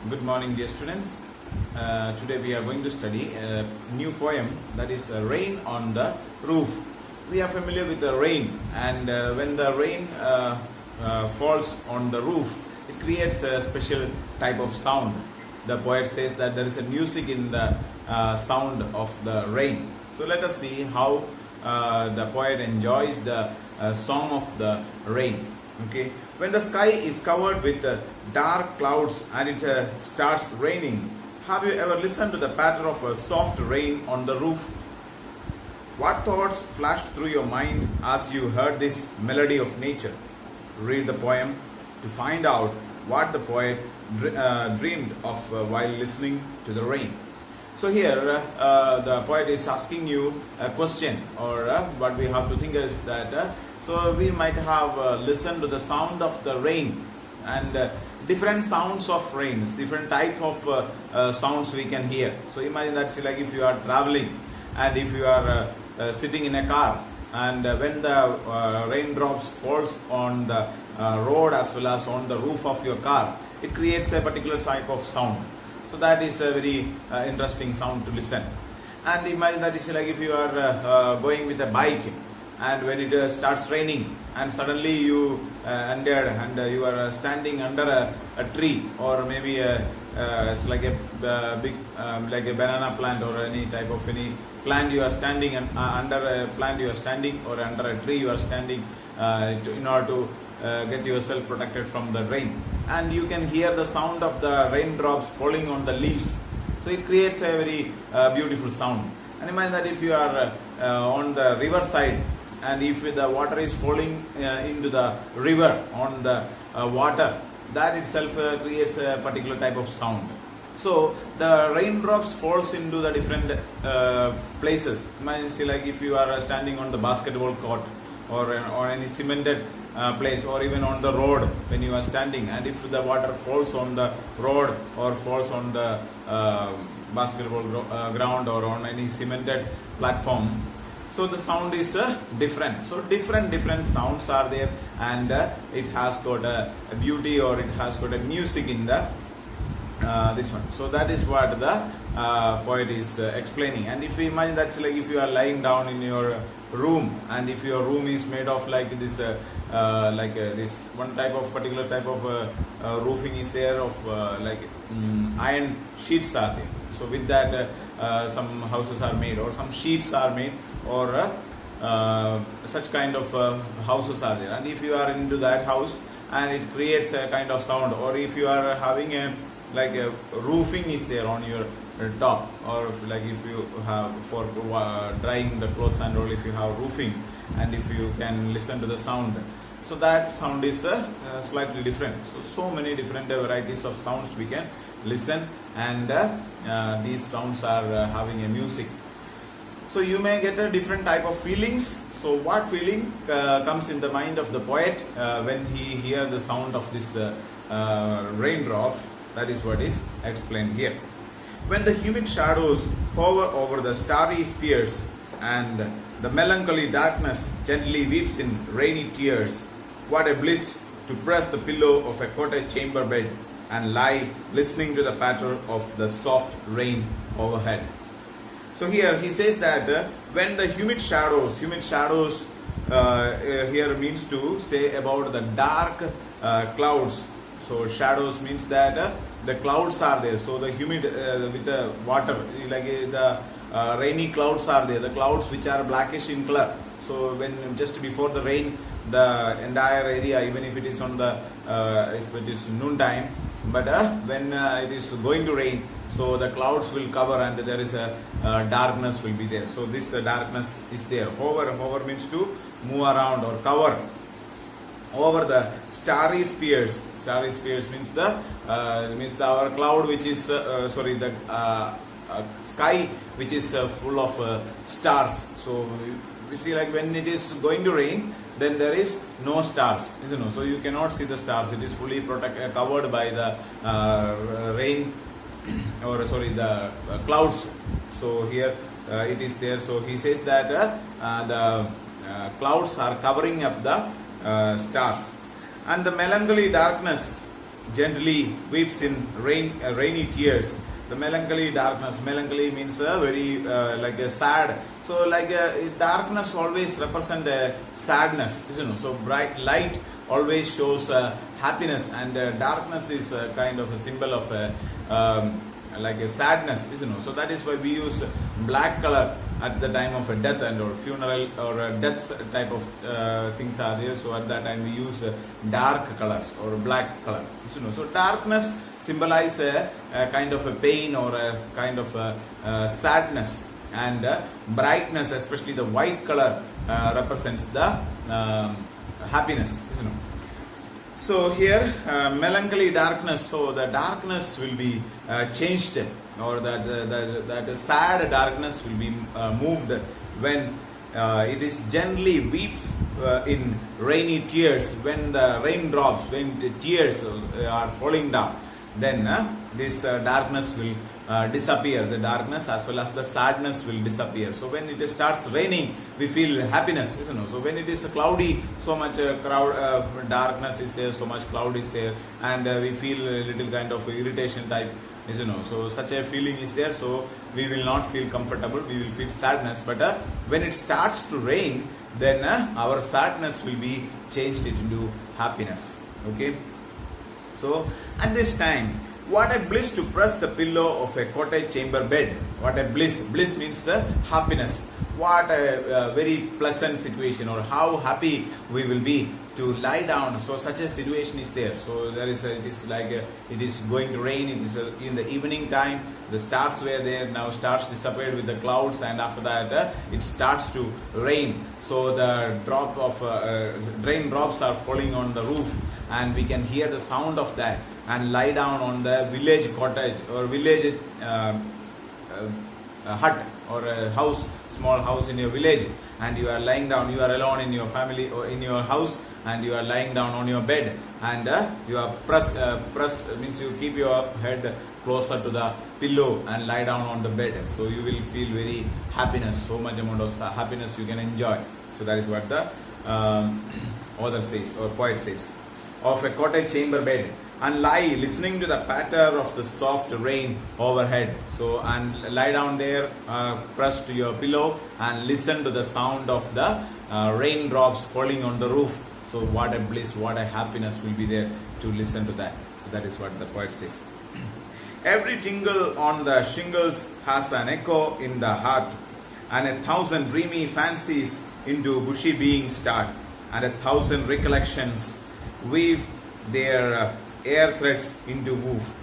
Good morning, dear students. Today we are going to study a new poem, that is Rain on the Roof. We are familiar with the rain, and when the rain falls on the roof, it creates a special type of sound. The poet says that there is a music in the sound of the rain. So let us see how the poet enjoys the song of the rain. Okay, when the sky is covered with dark clouds and it starts raining, have you ever listened to the patter of a soft rain on the roof? What thoughts flashed through your mind as you heard this melody of nature? Read the poem to find out what the poet dreamed of while listening to the rain. So here the poet is asking you a question, or what we have to think is that so we might have listened to the sound of the rain, and different sounds of rain, different type of sounds we can hear. So imagine that's like if you are traveling and if you are sitting in a car, and when the raindrops falls on the road as well as on the roof of your car, it creates a particular type of sound. So that is a very interesting sound to listen. And imagine that is like if you are going with a bike, and when it starts raining and suddenly you enter and you are standing under a tree, or maybe it's like a big like a banana plant or any type of any plant you are standing, and under a plant you are standing, or under a tree you are standing in order to get yourself protected from the rain, and you can hear the sound of the raindrops falling on the leaves. So it creates a very beautiful sound. And imagine that if you are on the river side, and if the water is falling into the river on the water, that itself creates a particular type of sound. So the raindrops falls into the different places. Imagine, see, like if you are standing on the basketball court, or any cemented place, or even on the road when you are standing, and if the water falls on the road or falls on the basketball ground or on any cemented platform, so the sound is different. So different sounds are there, and it has got a beauty, or it has got a music in the this one. So that is what the poet is explaining. And if you imagine that's like if you are lying down in your room, and if your room is made of like this this one type of particular type of roofing is there of iron sheets are there. So with that some houses are made, or some sheets are made, or such kind of houses are there. And if you are into that house and it creates a kind of sound, or if you are having a like a roofing is there on your top, or like if you have for drying the clothes and all, if you have roofing, and if you can listen to the sound, so that sound is slightly different. So many different varieties of sounds we can listen, and these sounds are having a music. So you may get a different type of feelings. So what feeling comes in the mind of the poet when he hears the sound of this raindrops? That is what is explained here. When the humid shadows hover over the starry spheres, and the melancholy darkness gently weeps in rainy tears, what a bliss to press the pillow of a cottage chamber bed and lie listening to the patter of the soft rain overhead. So here he says that when the humid shadows here means to say about the dark clouds. So shadows means that the clouds are there. So the humid with the water, like the rainy clouds are there. The clouds which are blackish in color. So when just before the rain, the entire area, even if it is on the if it is noon time, but when it is going to rain, so the clouds will cover, and there is a darkness will be there. So this darkness is there. Hover means to move around or cover over the starry spheres. Starry spheres means our cloud, which is the sky, which is full of stars. So we see, like when it is going to rain, then there is no stars, isn't it? So you cannot see the stars. It is fully covered by the rain, or the clouds. So here it is there. So he says that the clouds are covering up the stars, and the melancholy darkness generally weeps in rainy tears. The melancholy darkness. Melancholy means very like a sad. So like darkness always represent sadness, isn't it? So bright light always shows happiness, and darkness is kind of a symbol of like a sadness, isn't it? So that is why we use black color at the time of a death and or funeral or death type of things are there. So at that time we use dark colors or black color, isn't it? So darkness symbolize a kind of a pain or a kind of a sadness, and brightness, especially the white color, represents the happiness, isn't it? So here melancholy darkness, so the darkness will be changed, or that sad darkness will be moved when it is generally weeps in rainy tears, when the raindrops, when the tears are falling down, then this darkness will disappear. The darkness as well as the sadness will disappear. So when it starts raining, we feel happiness, isn't it? So when it is cloudy, so much darkness is there, so much cloud is there, and we feel a little kind of irritation type, isn't it? So such a feeling is there. So we will not feel comfortable. We will feel sadness. But when it starts to rain, then our sadness will be changed into happiness. Okay. So at this time, what a bliss to press the pillow of a cottage chamber bed. What a bliss. Bliss means the happiness. What a very pleasant situation, or how happy we will be to lie down. So such a situation is there. So there is it is like it is going to rain. It is in the evening time. The stars were there. Now stars disappeared with the clouds, and after that it starts to rain. So the drop of raindrops are falling on the roof, and we can hear the sound of that, and lie down on the village cottage or village hut or a house, small house in your village, and you are lying down. You are alone in your family or in your house, and you are lying down on your bed, and you are pressed means you keep your head closer to the pillow and lie down on the bed. So you will feel very happiness, so much amount of happiness you can enjoy. So that is what the author says or poet says. Of a cottage chamber bed, and lie listening to the patter of the soft rain overhead. So and lie down there, pressed to your pillow, and listen to the sound of the raindrops falling on the roof. So what a bliss, what a happiness will be there to listen to that. So that is what the poet says. Every tingle on the shingles has an echo in the heart, and 1,000 dreamy fancies into bushy beings start, and 1,000 recollections weave their air threads into woof,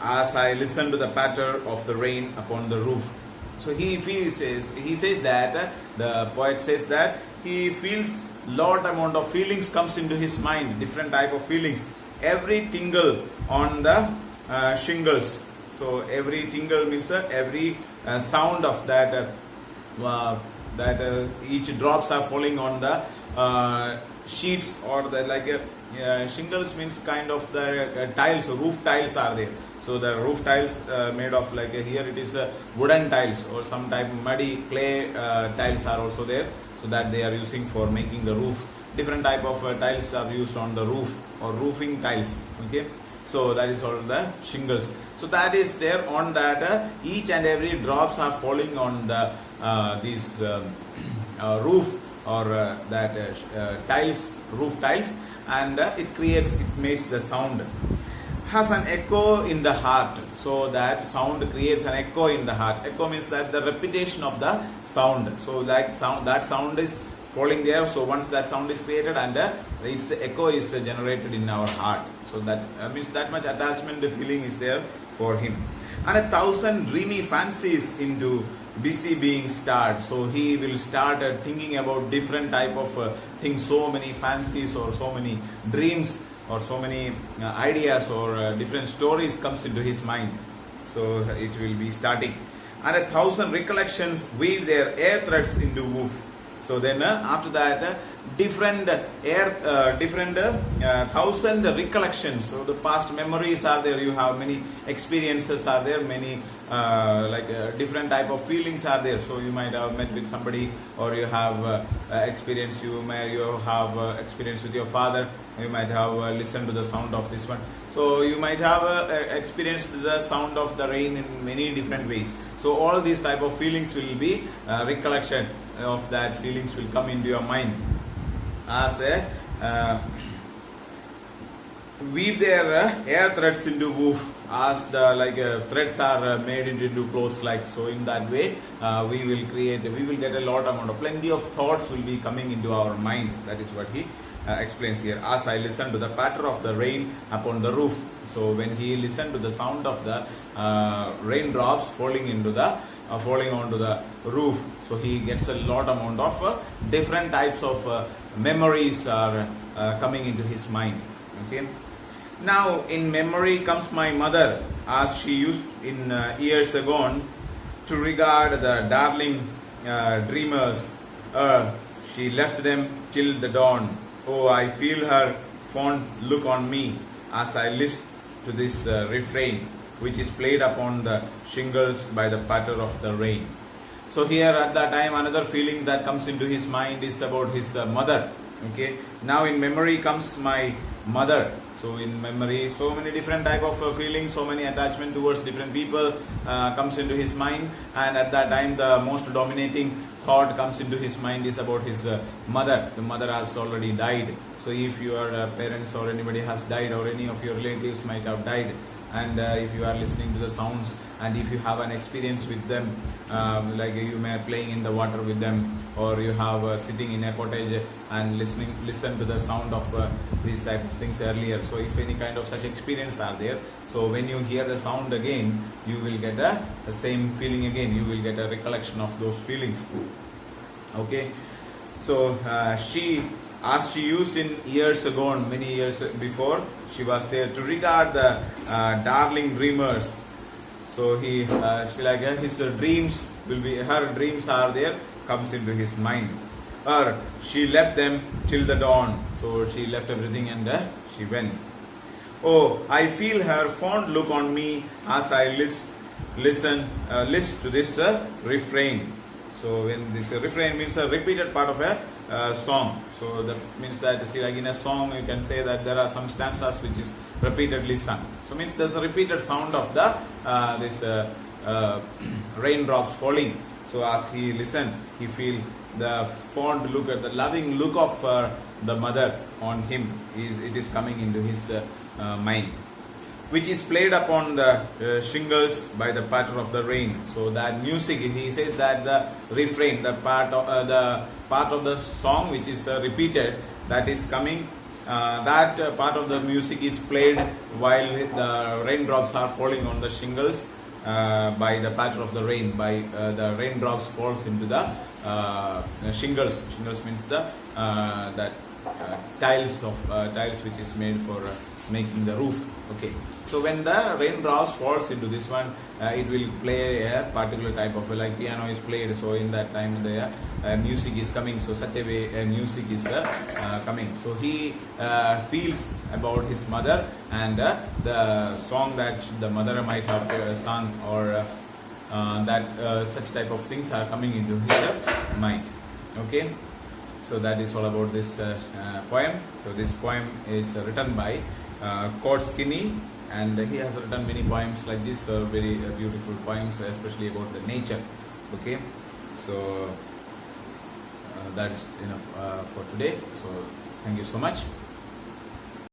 as I listen to the patter of the rain upon the roof. So he says that the poet says that he feels lot amount of feelings comes into his mind, different type of feelings. Every tingle on the shingles. So every tingle means every sound of that each drops are falling on the sheets, or the like shingles means kind of the tiles, roof tiles are there. So the roof tiles made of like here it is wooden tiles, or some type of muddy clay tiles are also there. So that they are using for making the roof. Different type of tiles are used on the roof, or roofing tiles. Okay. So that is all the shingles. So that is there on that each and every drops are falling on the these roof, or that tiles, roof tiles, and it makes the sound. Has an echo in the heart. So that sound creates an echo in the heart. Echo means that the repetition of the sound. So like that sound is falling there. So once that sound is created, and its echo is generated in our heart. So that means that much attachment feeling is there for him. And 1,000 dreamy fancies into busy being start. So he will start thinking about different type of things, so many fancies or so many dreams or so many ideas or different stories comes into his mind. So it will be starting. And 1,000 recollections weave their air threads into woof. So then after that different thousand recollections. So the past memories are there. You have many experiences are there. Many different type of feelings are there. So you might have met with somebody, or you have experienced. You have experience with your father. You might have listened to the sound of this one. So you might have experienced the sound of the rain in many different ways. So all these type of feelings will be recollection of that feelings will come into your mind as a weave their hair threads into woof, as the threads are made into clothes, like so. In that way, we will get a lot amount of plenty of thoughts will be coming into our mind. That is what he explains here. As I listen to the patter of the rain upon the roof. So when he listened to the sound of the raindrops falling onto the roof, so he gets a lot amount of different types of memories are coming into his mind. Okay. Now in memory comes my mother, as she used in years agone to regard the darling dreamers. She left them till the dawn. Oh, I feel her fond look on me as I list to this refrain, which is played upon the shingles by the patter of the rain. So here at that time, another feeling that comes into his mind is about his mother. Okay. Now in memory comes my mother. So in memory, so many different type of feelings, so many attachment towards different people comes into his mind, and at that time the most dominating thought comes into his mind is about his mother. The mother has already died. So if your parents or anybody has died, or any of your relatives might have died, and if you are listening to the sounds, and if you have an experience with them, like you may be playing in the water with them, or you have sitting in a cottage and listen to the sound of these type of things earlier. So if any kind of such experience are there, so when you hear the sound again, you will get the same feeling again. You will get a recollection of those feelings. Okay. So as she used in years ago, many years before, she was there to regard the darling dreamers. So his dreams will be, her dreams are there, comes into his mind. Or she left them till the dawn. So she left everything and she went. Oh, I feel her fond look on me as I list to this refrain. So when this refrain means a repeated part of a song. So that means that, see, like in a song you can say that there are some stanzas which is repeatedly sung. So means there's a repeated sound of the raindrops falling. So as he listened, he feel the fond look, at the loving look of the mother on him. It is coming into his mind, which is played upon the shingles by the patter of the rain. So that music, he says that the refrain, the part of the song which is repeated, that is coming. That part of the music is played while the raindrops are falling on the shingles by the patter of the rain. By the raindrops falls into the shingles. Shingles means the tiles which is made for making the roof. Okay. So when the raindrops falls into this one, it will play a particular type of, like piano is played. So in that time the music is coming. So such a way music is coming. So he feels about his mother, and the song that the mother might have sung, or that such type of things are coming into his mind. Okay. So that is all about this poem. So this poem is written by Cord Skinny, and he has written many poems like this, very beautiful poems, especially about the nature. Okay, so that is enough for today. So thank you so much.